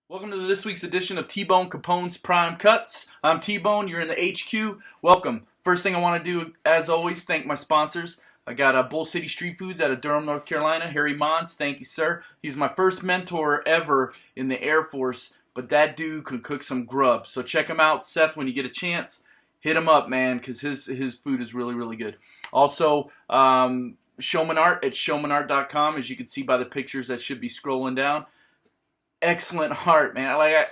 Welcome to this week's edition of TBone Capone's Prime Cuts. I'm TBone, you're in the HQ. Welcome. First thing I want to do, as always, thank my sponsors. I got Bull City Street Foods out of Durham, North Carolina. Harry Mons, thank you, sir. He's my first mentor ever in the Air Force, but that dude can cook some grub. So check him out, Seth, when you get a chance. Hit him up, man, because his food is really, really good. Also, Showman Art at showmanart.com, as you can see by the pictures that should be scrolling down. Excellent art, man.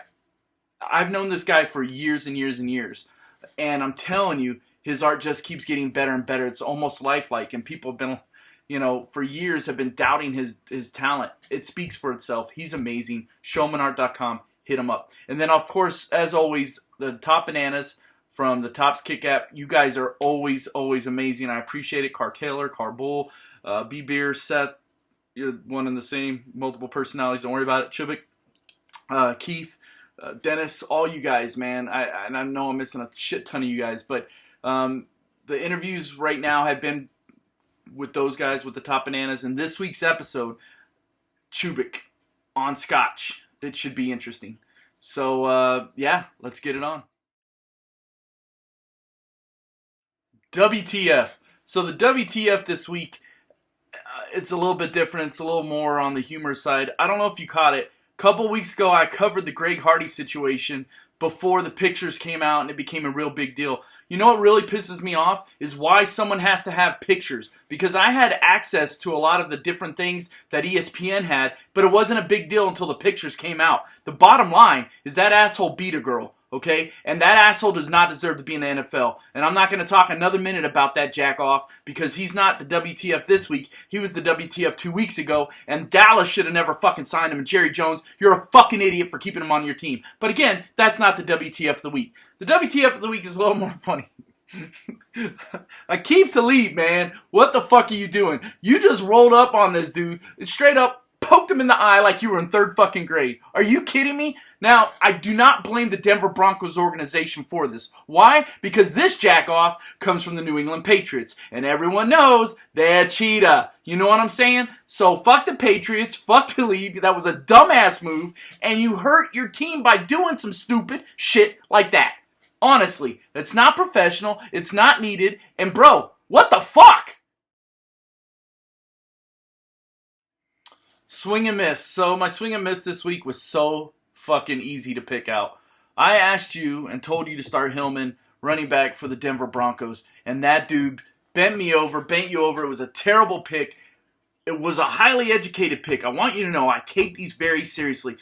I've known this guy for years and years and years, and I'm telling you, his art just keeps getting better and better. It's almost lifelike, and people have been, for years have been doubting his talent. It speaks for itself. He's amazing. Showmanart.com. Hit him up. And then, of course, as always, the Top Bananas from the Tops Kick app. You guys are always, always amazing. I appreciate it. Car Taylor, Car Bull, B-Beer, Seth. You're one and the same. Multiple personalities. Don't worry about it. Chubick. Keith, Dennis, all you guys, man. I know I'm missing a shit ton of you guys, but the interviews right now have been with those guys with the Top Bananas. And this week's episode, Chubick on Scotch. It should be interesting. So, yeah, let's get it on. WTF. So the WTF this week, it's a little bit different. It's a little more on the humor side. I don't know if you caught it. A couple weeks ago, I covered the Greg Hardy situation before the pictures came out and it became a real big deal. You know what really pisses me off is why someone has to have pictures. Because I had access to a lot of the different things that ESPN had, but it wasn't a big deal until the pictures came out. The bottom line is that asshole beat a girl. Okay? And that asshole does not deserve to be in the NFL. And I'm not going to talk another minute about that jack off because he's not the WTF this week. He was the WTF 2 weeks ago. And Dallas should have never fucking signed him. And Jerry Jones, you're a fucking idiot for keeping him on your team. But again, that's not the WTF of the week. The WTF of the week is a little more funny. Aqib Talib, man. What the fuck are you doing? You just rolled up on this dude and straight up poked him in the eye like you were in third fucking grade. Are you kidding me? Now, I do not blame the Denver Broncos organization for this. Why? Because this jackoff comes from the New England Patriots. And everyone knows they're cheetah. You know what I'm saying? So fuck the Patriots, fuck the league. That was a dumbass move. And you hurt your team by doing some stupid shit like that. Honestly, it's not professional. It's not needed. And bro, what the fuck? Swing and miss. So my swing and miss this week was so fucking easy to pick out. I asked you and told you to start Hillman, running back for the Denver Broncos, and that dude bent you over. It was a terrible pick. It was a highly educated pick. I want you to know I take these very seriously.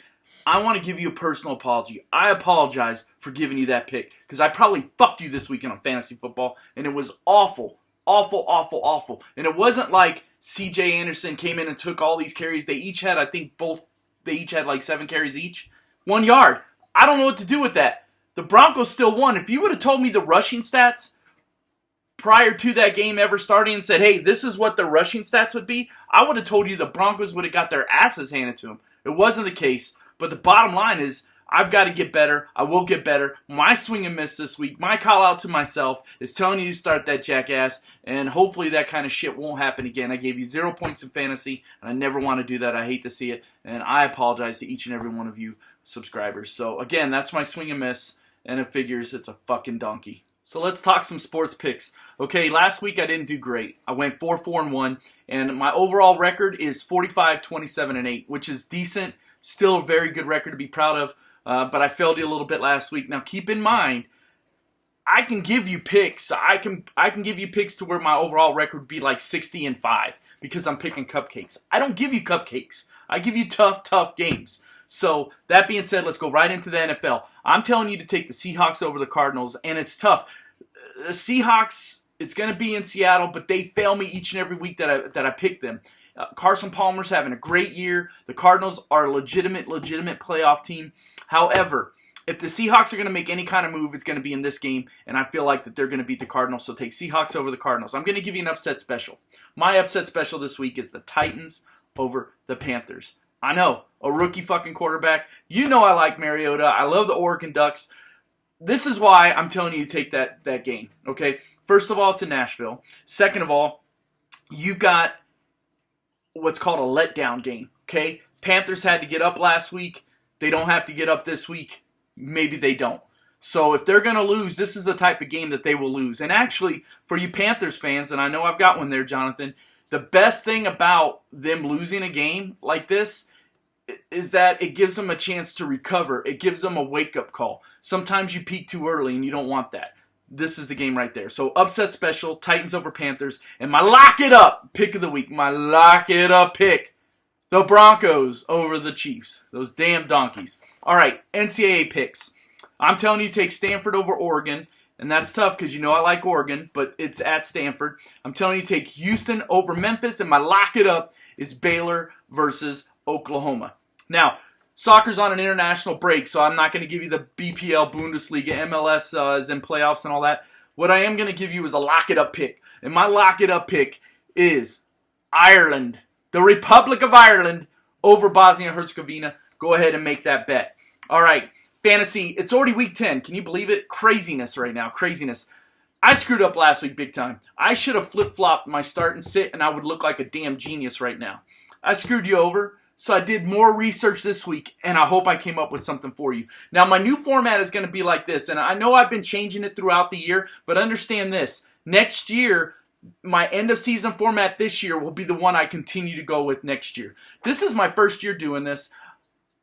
I want to give you a personal apology. I apologize for giving you that pick because I probably fucked you this weekend on fantasy football, and it was awful. Awful, awful, awful. And it wasn't like C.J. Anderson came in and took all these carries. They each had like 7 carries each. 1 yard. I don't know what to do with that. The Broncos still won. If you would have told me the rushing stats prior to that game ever starting and said, hey, this is what the rushing stats would be, I would have told you the Broncos would have got their asses handed to them. It wasn't the case. But the bottom line is, I've got to get better. I will get better. My swing and miss this week, my call out to myself is telling you to start that jackass, and hopefully that kind of shit won't happen again. I gave you 0 points in fantasy, and I never want to do that. I hate to see it, and I apologize to each and every one of you subscribers. So again, that's my swing and miss, and it figures it's a fucking donkey. So let's talk some sports picks. Okay, last week I didn't do great. I went 4-4-1, and my overall record is 45-27-8, which is decent. Still a very good record to be proud of. But I failed you a little bit last week. Now keep in mind, I can give you picks. I can give you picks to where my overall record would be like 60-5 because I'm picking cupcakes. I don't give you cupcakes. I give you tough games. So that being said, let's go right into the NFL. I'm telling you to take the Seahawks over the Cardinals, and it's tough. The Seahawks, it's going to be in Seattle, but they fail me each and every week that I pick them. Carson Palmer's having a great year. The Cardinals are a legitimate playoff team. However, if the Seahawks are going to make any kind of move, it's going to be in this game, and I feel like that they're going to beat the Cardinals, so take Seahawks over the Cardinals. I'm going to give you an upset special. My upset special this week is the Titans over the Panthers. I know, a rookie fucking quarterback. You know I like Mariota. I love the Oregon Ducks. This is why I'm telling you to take that game, okay? First of all, it's in Nashville. Second of all, you've got what's called a letdown game, okay? Panthers had to get up last week. They don't have to get up this week. Maybe they don't. So if they're going to lose, this is the type of game that they will lose. And actually, for you Panthers fans, and I know I've got one there, Jonathan, the best thing about them losing a game like this is that it gives them a chance to recover. It gives them a wake-up call. Sometimes you peak too early, and you don't want that. This is the game right there. So upset special, Titans over Panthers, and my lock it up pick of the week, my lock it up pick, the Broncos over the Chiefs. Those damn donkeys. All right, NCAA picks. I'm telling you, take Stanford over Oregon, and that's tough because you know I like Oregon, but it's at Stanford. I'm telling you, take Houston over Memphis, and my lock it up is Baylor versus Oklahoma. Now, soccer's on an international break, so I'm not going to give you the BPL, Bundesliga, MLS is in playoffs and all that. What I am going to give you is a lock-it-up pick. And my lock-it-up pick is Ireland, the Republic of Ireland, over Bosnia-Herzegovina. Go ahead and make that bet. All right, fantasy. It's already week 10. Can you believe it? Craziness right now. Craziness. I screwed up last week big time. I should have flip-flopped my start and sit, and I would look like a damn genius right now. I screwed you over. So I did more research this week, and I hope I came up with something for you. Now, my new format is going to be like this, and I know I've been changing it throughout the year, but understand this. Next year, my end-of-season format this year will be the one I continue to go with next year. This is my first year doing this.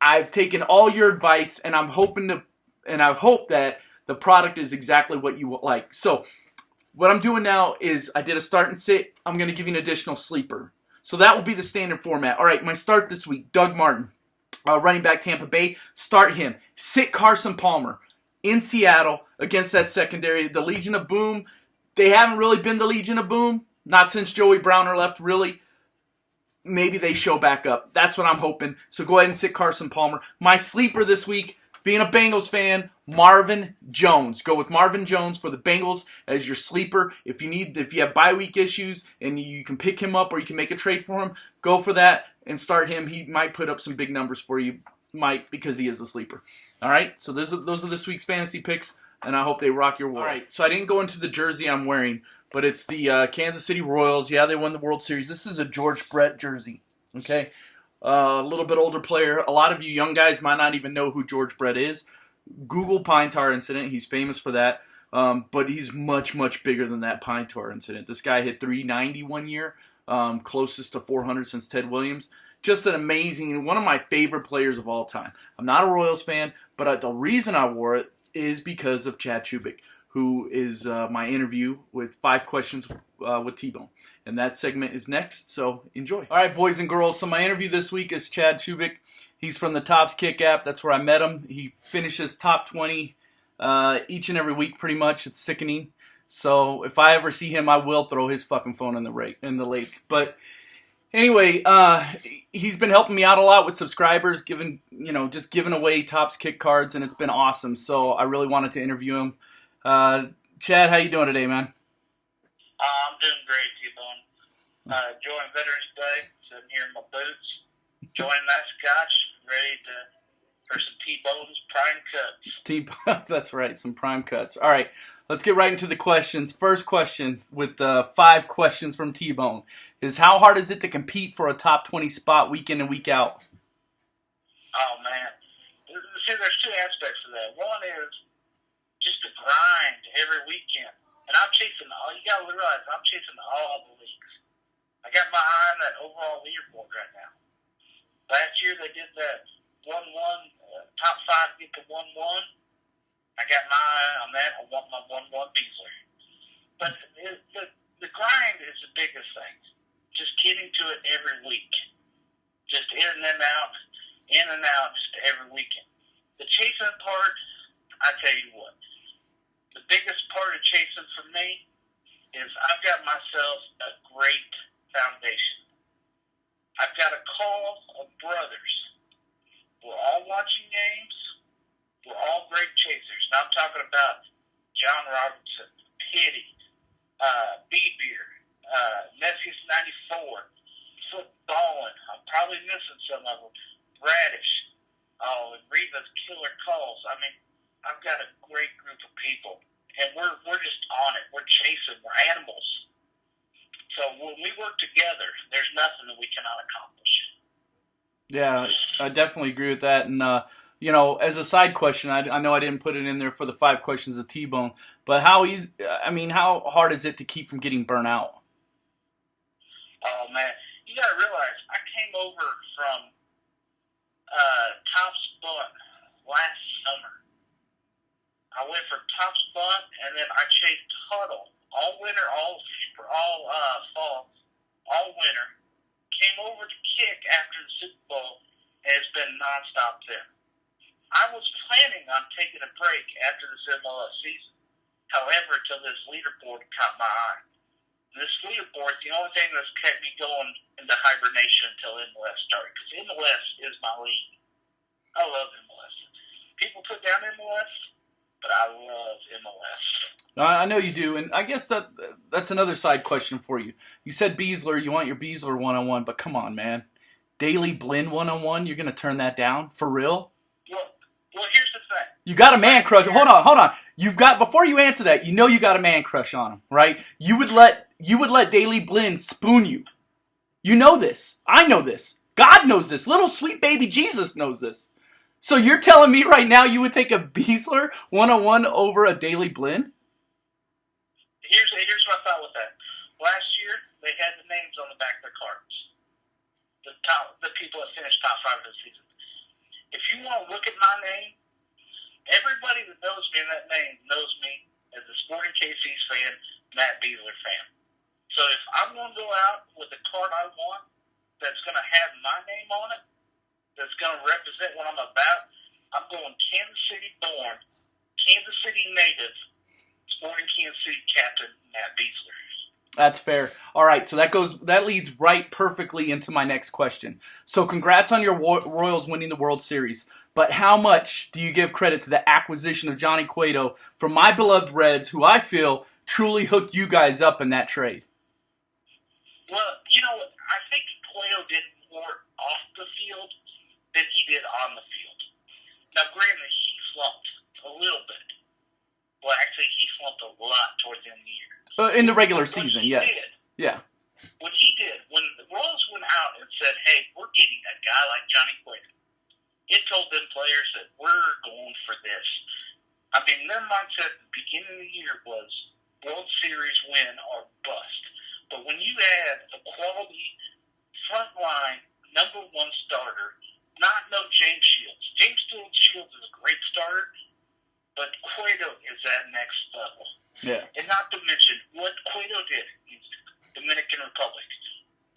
I've taken all your advice, and I hope that the product is exactly what you would like. So what I'm doing now is I did a start and sit. I'm going to give you an additional sleeper. So that will be the standard format. All right, my start this week, Doug Martin, running back Tampa Bay. Start him. Sit Carson Palmer in Seattle against that secondary. The Legion of Boom, they haven't really been the Legion of Boom. Not since Joey Browner left, really. Maybe they show back up. That's what I'm hoping. So go ahead and sit Carson Palmer. My sleeper this week, being a Bengals fan, Marvin Jones. Go with Marvin Jones for the Bengals as your sleeper. If you have bye week issues and you can pick him up or you can make a trade for him, go for that and start him. He might put up some big numbers for you. Might, because he is a sleeper. All right, so those are this week's fantasy picks, and I hope they rock your world. All right, so I didn't go into the jersey I'm wearing, but it's the Kansas City Royals. Yeah, they won the World Series. This is a George Brett jersey, okay? A little bit older player. A lot of you young guys might not even know who George Brett is. Google Pine Tar incident. He's famous for that. But he's much, much bigger than that Pine Tar incident. This guy hit 390 one year, closest to 400 since Ted Williams. Just an amazing, one of my favorite players of all time. I'm not a Royals fan, but the reason I wore it is because of Chad Chubick, who is my interview with 5 questions with T-Bone. And that segment is next, so enjoy. All right, boys and girls, so my interview this week is Chad Chubick. He's from the Topps Kick app. That's where I met him. He finishes top 20 each and every week pretty much. It's sickening. So if I ever see him, I will throw his fucking phone in the lake. But anyway, he's been helping me out a lot with subscribers, just giving away Topps Kick cards, and it's been awesome. So I really wanted to interview him. Chad, how you doing today, man? I'm doing great, T-Bone. Enjoying Veterans Day, sitting here in my boots, enjoying that scotch, ready for some T-Bone's prime cuts. That's right, some prime cuts. All right, let's get right into the questions. First question with 5 questions from T-Bone is, how hard is it to compete for a top 20 spot week in and week out? Oh, man. See, there's 2 aspects to that. One is just the grind every weekend. And I'm chasing you got to realize, I'm chasing all the leagues. I got my eye on that overall leaderboard right now. Last year they did that 1-1, top 5 get to 1-1. I got my eye on that. I want my 1-1 Beasley. But the grind is the biggest thing. Just getting to it every week. Just in and out, just every weekend. The chasing part, I tell you what. The biggest part of chasing for me is I've got myself a great foundation. I've got a call of brothers. We're all watching games. We're all great chasers. Now I'm talking about John Robertson, Pitty, B-Beer, Messius 94, Footballin'. I'm probably missing some of them. Radish. Oh, and Reva's killer calls. I mean, I've got a great group of people, and we're just on it. We're chasing. We're animals. So when we work together, there's nothing that we cannot accomplish. Yeah, I definitely agree with that. And you know, as a side question, I know I didn't put it in there for the 5 questions of T-Bone, but how hard is it to keep from getting burnt out? Oh, man. You got to realize, I came over from Top Spot last summer. I went from Top Spot, and then I chased Huddle all winter, all fall, all winter. Came over to kick after the Super Bowl, and it's been nonstop then. I was planning on taking a break after this MLS season. However, till this leaderboard caught my eye. This leaderboard, the only thing that's kept me going into hibernation until MLS started, because MLS is my league. I love MLS. People put down MLS, but I love MLS. I know you do, and I guess that's another side question for you. You said Beasler, you want your Beasler one-on-one, but come on, man. Daily Blinn one-on-one, you're going to turn that down? For real? Well, here's the thing. You got a man crush. Hold on. Before you answer that, you know you got a man crush on him, right? You would let Daily Blinn spoon you. You know this. I know this. God knows this. Little sweet baby Jesus knows this. So you're telling me right now you would take a Beasler one-on-one over a Daily Blinn? Here's what I thought with that. Last year, they had the names on the back of their cards. The people that finished top 5 of the season. If you want to look at my name, everybody that knows me in that name knows me as a Sporting KC's fan, Matt Beasler fan. So if I'm going to go out with the card I want that's going to have my name on it, that's going to represent what I'm about, I'm going Kansas City born, Kansas City native, Sporting Kansas City captain, Matt Beasler. That's fair. All right, so that leads right perfectly into my next question. So congrats on your Royals winning the World Series, but how much do you give credit to the acquisition of Johnny Cueto from my beloved Reds, who I feel truly hooked you guys up in that trade? Well, you know, I think Cueto did more off the field than he did on the field. Now, granted, he slumped a little bit. Well, actually, he slumped a lot towards the end of the year. In the regular season, yes. Yeah. What he did, when the Royals went out and said, hey, we're getting a guy like Johnny Cueto, it told them players that we're going for this. I mean, their mindset at the beginning of the year was World Series win or bust. But when you add a quality frontline number 1 starter, not no James Shields. James Shields is a great starter, but Cueto is that next level. Yeah. And not to mention what Cueto did in Dominican Republic.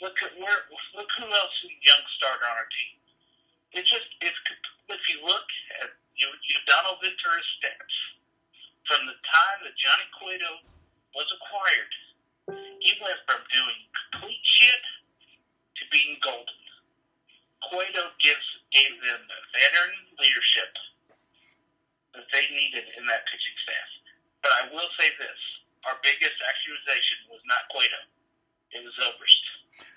Look who else is a young starter on our team. If you look at Donald Ventura's stats, from the time that Johnny Cueto was acquired, he went from doing complete shit to being golden. Cueto gave them the veteran leadership that they needed in that pitching staff. But I will say this. Our biggest accusation was not Cueto. It was Oberst.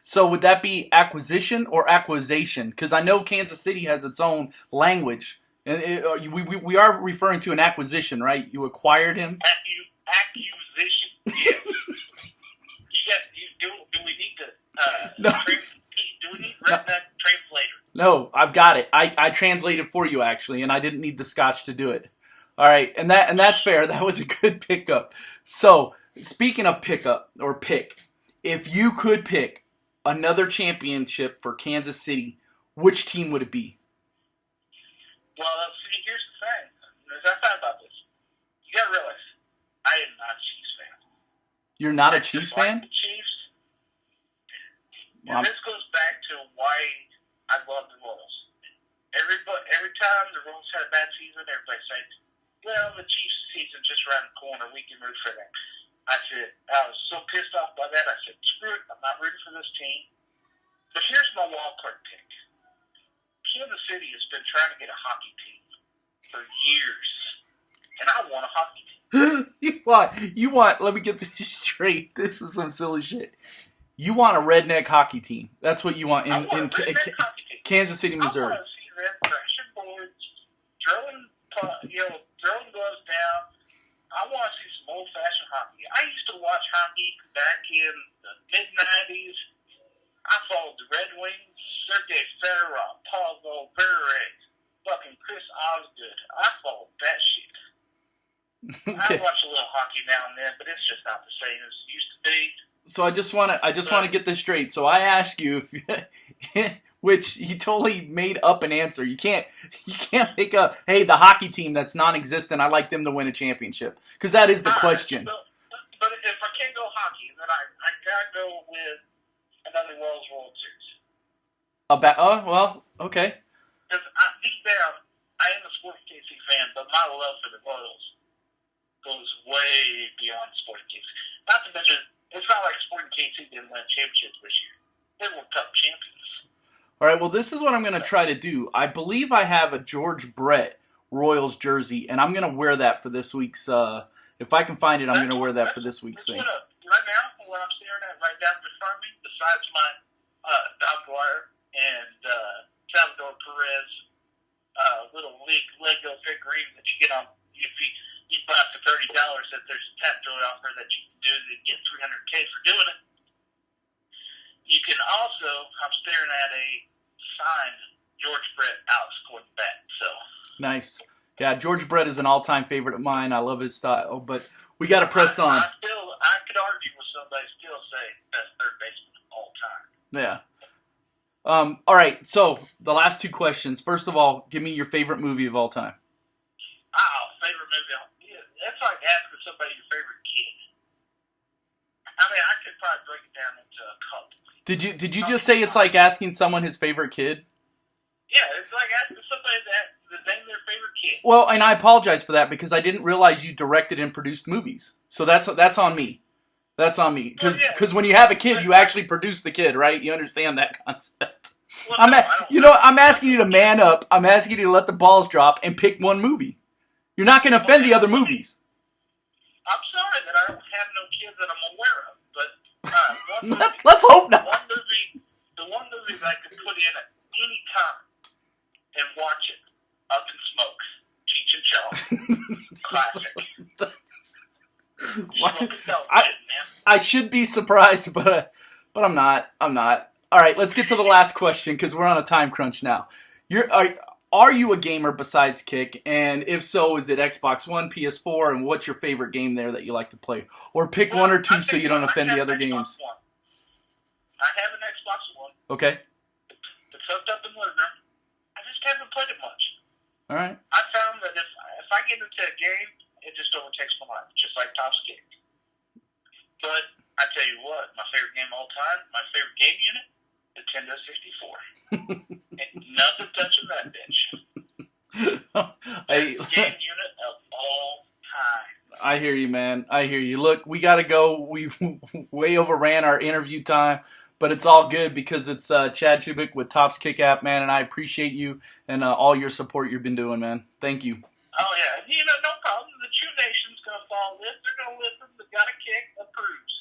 So would that be acquisition or acquisition? Because I know Kansas City has its own language. We are referring to an acquisition, right? You acquired him? Accusation, yes. Do we need to no. do we need redneck translator? No, I've got it. I translated for you, actually, and I didn't need the scotch to do it. All right, and that's fair. That was a good pickup. So, speaking of pickup, or pick, if you could pick another championship for Kansas City, which team would it be? Well, see, here's the thing. As I thought about this, you got to realize, I am not a Chiefs fan. You're not a Chiefs fan? The Chiefs. And this goes back to why I love the Royals. Every time the Royals had a bad season, everybody said, well, the Chiefs season just around the corner. We can root for them. I was so pissed off by that. I said, screw it. I'm not rooting for this team. But here's my wild card pick. Kansas City has been trying to get a hockey team for years. And I want a hockey team. You want, let me get this straight. This is some silly shit. You want a redneck hockey team. That's what you want in Kansas City, Missouri. I want to see them crashing boards, throwing gloves down. I want to see some old-fashioned hockey. I used to watch hockey back in the mid-'90s. I followed the Red Wings, Sergei Fedorov, Pavel Bure, fucking Chris good. I follow that shit. Okay. I watch a little hockey now and then, but it's just not the same as it used to be. So I just want to get this straight. So I asked you if which you totally made up an answer. You can't make a, hey, the hockey team that's non-existent, I'd like them to win a championship. Because that is the question. But if I can't go hockey, then I gotta go with another World Series. Well, okay. Because deep down, I am a Sports KC fan, but my love for the Royals goes way beyond Sporting KC. Not to mention, it's not like Sporting KC didn't win championships this year. They were Cup champions. All right, well, this is what I'm going to try to do. I believe I have a George Brett Royals jersey, and I'm going to wear that for this week's, if I can find it, I'm going to wear that for this week's thing. Right now, what I'm staring at right down in front of me, besides my Doc Dwyer and Salvador Perez little Lego figurine that you get on, if you buy for $30, that there's a tap joy offer that you can do to get $300K for doing it. You can also, I'm staring at a signed George Brett Alex Gordon bat. So nice. Yeah, George Brett is an all-time favorite of mine. I love his style, but we got to press on. I could argue with somebody still say best third baseman of all time. Yeah. All right, so the last two questions. First of all, give me your favorite movie of all time. Favorite movie? Yeah, that's like asking somebody your favorite kid. I mean, I could probably break it down into a couple. Did you just say it's like asking someone his favorite kid? Yeah, it's like asking somebody to name their favorite kid. Well, and I apologize for that because I didn't realize you directed and produced movies. So that's on me. That's on me. Because when you have a kid, you actually produce the kid, right? You understand that concept. Well, I'm asking you to man up. I'm asking you to let the balls drop and pick one movie. You're not going to offend the other movies. I'm sorry that I don't have no kids that I'm aware of, but one movie, let's hope not. The one movie that I could put in at any time and watch it up in smoke. Cheech and Chong. Classic. I should be surprised, but I'm not. All right, let's get to the last question because we're on a time crunch now. Are you a gamer besides Kick? And if so, is it Xbox One, PS4, and what's your favorite game there that you like to play? Or pick one or two so you don't offend the other games. I have an Xbox One. Okay. It's hooked up in living room. I just haven't played it much. All right. I found that if I get into a game, it just overtakes my life, just like Top's Kick. But I tell you what, my favorite game of all time, my favorite game unit, Nintendo 64. Nothing touching that bitch. Game unit of all time. I hear you, man. I hear you. Look, we got to go. We way overran our interview time, but it's all good because it's Chad Chubick with Topps Kick App, man, and I appreciate you and all your support you've been doing, man. Thank you. Oh, yeah. No problem. The Chew Nation's going to follow this. They're going to listen. The Gotta Kick approves.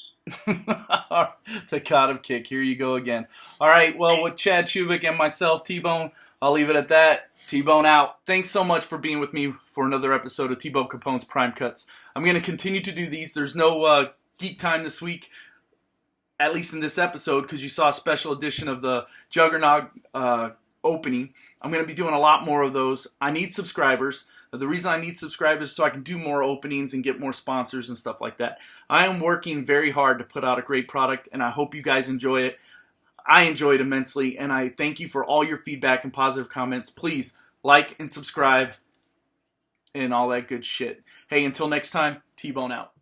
The God of Kick. Here you go again. All right. Well, with Chad Chubick and myself, T-Bone, I'll leave it at that. T-Bone out. Thanks so much for being with me for another episode of TBone Capone's Prime Cuts. I'm going to continue to do these. There's no Geek Time this week, at least in this episode, because you saw a special edition of the Juggernaut opening. I'm going to be doing a lot more of those. I need subscribers. The reason I need subscribers is so I can do more openings and get more sponsors and stuff like that. I am working very hard to put out a great product, and I hope you guys enjoy it. I enjoy it immensely, and I thank you for all your feedback and positive comments. Please like and subscribe and all that good shit. Hey, until next time, T-Bone out.